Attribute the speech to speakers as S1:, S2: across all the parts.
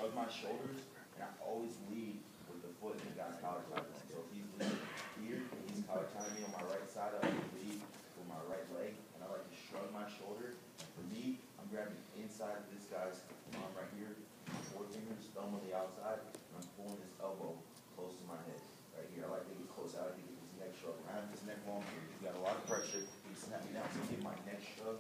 S1: shrug my shoulders, and I always lead with the foot in the guy's collar tie. So if he's leading here, he's collar tying me on my right side, I lead with my right leg, and I like to shrug my shoulder. And for me, I'm grabbing inside of this guy's arm right here, four fingers, thumb on the outside, and I'm pulling his elbow close to my head. Right here, I like to get close out, I like to get his neck shrug. When I have his neck long here, he's got a lot of pressure, he snap me down, so get my neck shrug,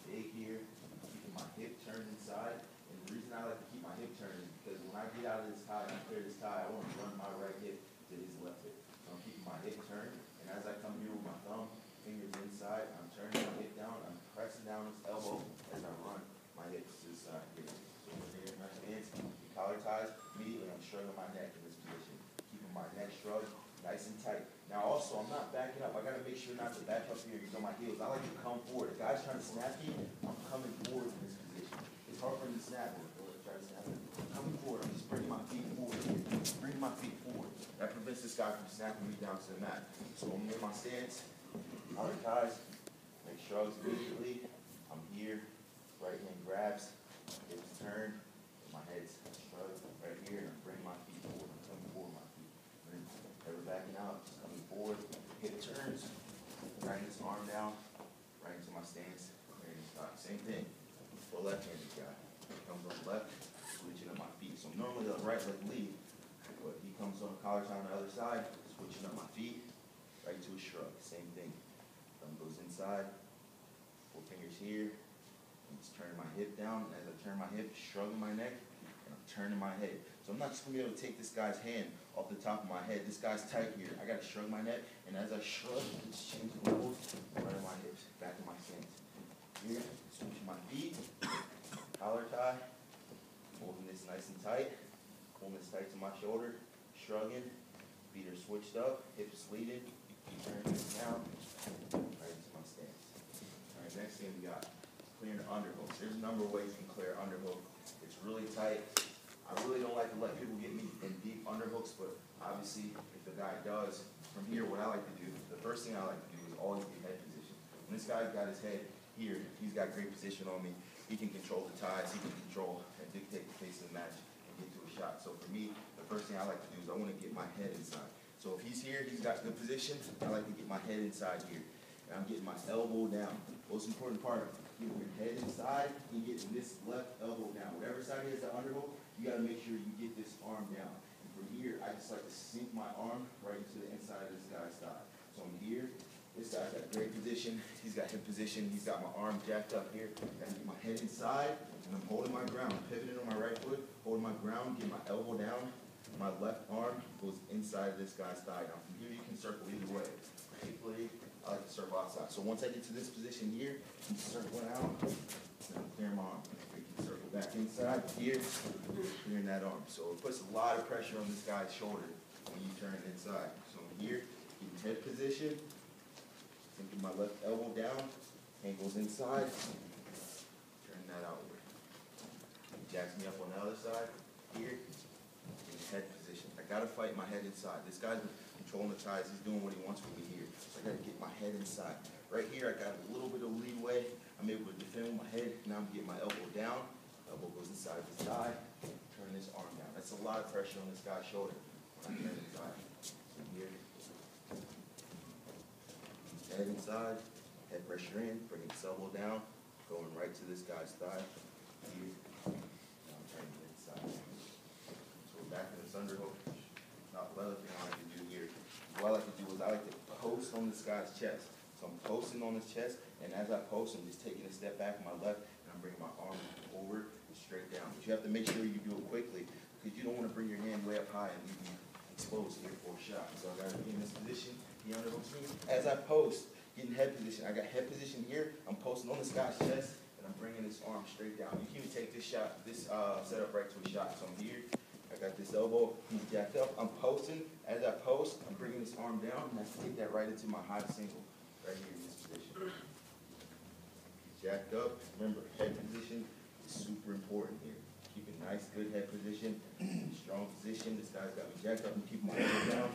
S1: big here, keeping my hip turned inside. And the reason I like to keep my hip turned is because when I get out of this tie and I clear this tie, I want to run my right hip to his left hip. So I'm keeping my hip turned, and as I come here with my thumb, fingers inside, I'm turning my hip down, I'm pressing down his elbow as I run my hips to the side here. So here, my hands, collar ties, immediately I'm shrugging my neck in this position, keeping my neck shrugged nice and tight. Now also, I'm not backing up. I got to make sure not to back up here. You're on my heels. I like to come forward. If the guy's trying to snap me, I'm coming forward in this position. It's hard for him to snap me. Try to snap me. I'm coming forward. I'm just bringing my feet forward here. Bringing my feet forward. That prevents this guy from snapping me down to the mat. So I'm in my stance. Collar ties. Make shrugs immediately. I'm here. Right hand grabs. Hips turned. My head's shrugged right here. And I'm bringing my feet forward. I'm coming forward my feet. Never backing out. Just coming forward. Hip turns. Right this arm down. Right into my stance. Right in the spot. Same thing. For a left-handed guy. Comes on the left. Switching up my feet. So normally the right leg lead. But he comes on the collar tie on the other side. Switching up my feet. Right to a shrug. Same thing. Thumb goes inside. Four fingers here. I'm just turning my hip down. As I turn my hip, shrugging my neck. And I'm turning my head. So I'm not just going to be able to take this guy's hand off the top of my head. This guy's tight here. I got to shrug my neck. And as I shrug, it's changing levels. Running my hips. Back to my stance. Here. Switching my feet. Collar tie. Holding this nice and tight. Pulling this tight to my shoulder. Shrugging. Feet are switched up. Hips leading. Turning this down. Right into my stance. All right, next thing we got. Clearing the underhooks. There's a number of ways you can clear underhook. It's really tight. I really don't like to let people get me in deep underhooks, but obviously if the guy does, from here what I like to do, the first thing I like to do is always be head position. When this guy's got his head here, he's got great position on me. He can control the ties, he can control and dictate the pace of the match and get to a shot. So for me, the first thing I like to do is I want to get my head inside. So if he's here, he's got good position, I like to get my head inside here. And I'm getting my elbow down. Most important part, getting your head inside and getting this left elbow down. Whatever side he has the underhook, you got to make sure you get this arm down. And from here, I just like to sink my arm right into the inside of this guy's thigh. So I'm here. This guy's got great position. He's got hip position. He's got my arm jacked up here. I get my head inside, and I'm holding my ground. I'm pivoting on my right foot, holding my ground, get my elbow down. My left arm goes inside of this guy's thigh. Now from here, you can circle either way. Particularly, I like to circle outside. So once I get to this position here, I'm circling out, and I'm clearing my arm. We can circle back inside here, clearing that arm. So it puts a lot of pressure on this guy's shoulder when you turn it inside. So I'm here, getting head position, sinking my left elbow down, hand goes inside, turn that outward. He jacks me up on the other side, here, in head position. I gotta fight my head inside. This guy's controlling the ties, he's doing what he wants with me here. So I gotta get my head inside. Right here, I got a little bit of leeway. I'm able to defend with my head. Now I'm getting my elbow down. Elbow goes inside this thigh. Turn this arm down. That's a lot of pressure on this guy's shoulder when I turn inside. So here, head inside, head pressure in, bringing this elbow down, going right to this guy's thigh. Here, now I'm turning it inside. So we're back to this underhook. Now the other thing I like to do here, what I like to do is I like to post on this guy's chest. So I'm posting on his chest, and as I post, I'm just taking a step back on my left, and I'm bringing my arm over and straight down. But you have to make sure you do it quickly, because you don't want to bring your hand way up high and leave you exposed here for a shot. So I got to be in this position, he underhooks me. As I post, getting head position, I got head position here, I'm posting on this guy's chest, and I'm bringing this arm straight down. You can even take this shot, this setup right to a shot. So I'm here, I got this elbow, he's jacked up, I'm posting. As I post, I'm bringing this arm down, and I can get that right into my high single. Right here in this position. Jacked up. Remember, head position is super important here. Keep a nice, good head position. Strong position. This guy's got me jacked up and keep my head down.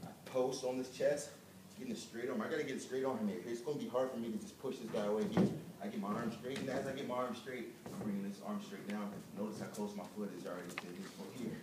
S1: I post on this chest, getting a straight arm. I got to get a straight arm here. It's going to be hard for me to just push this guy away here. I get my arm straight, and as I get my arm straight, I'm bringing this arm straight down. Notice I close my foot is already to his foot here.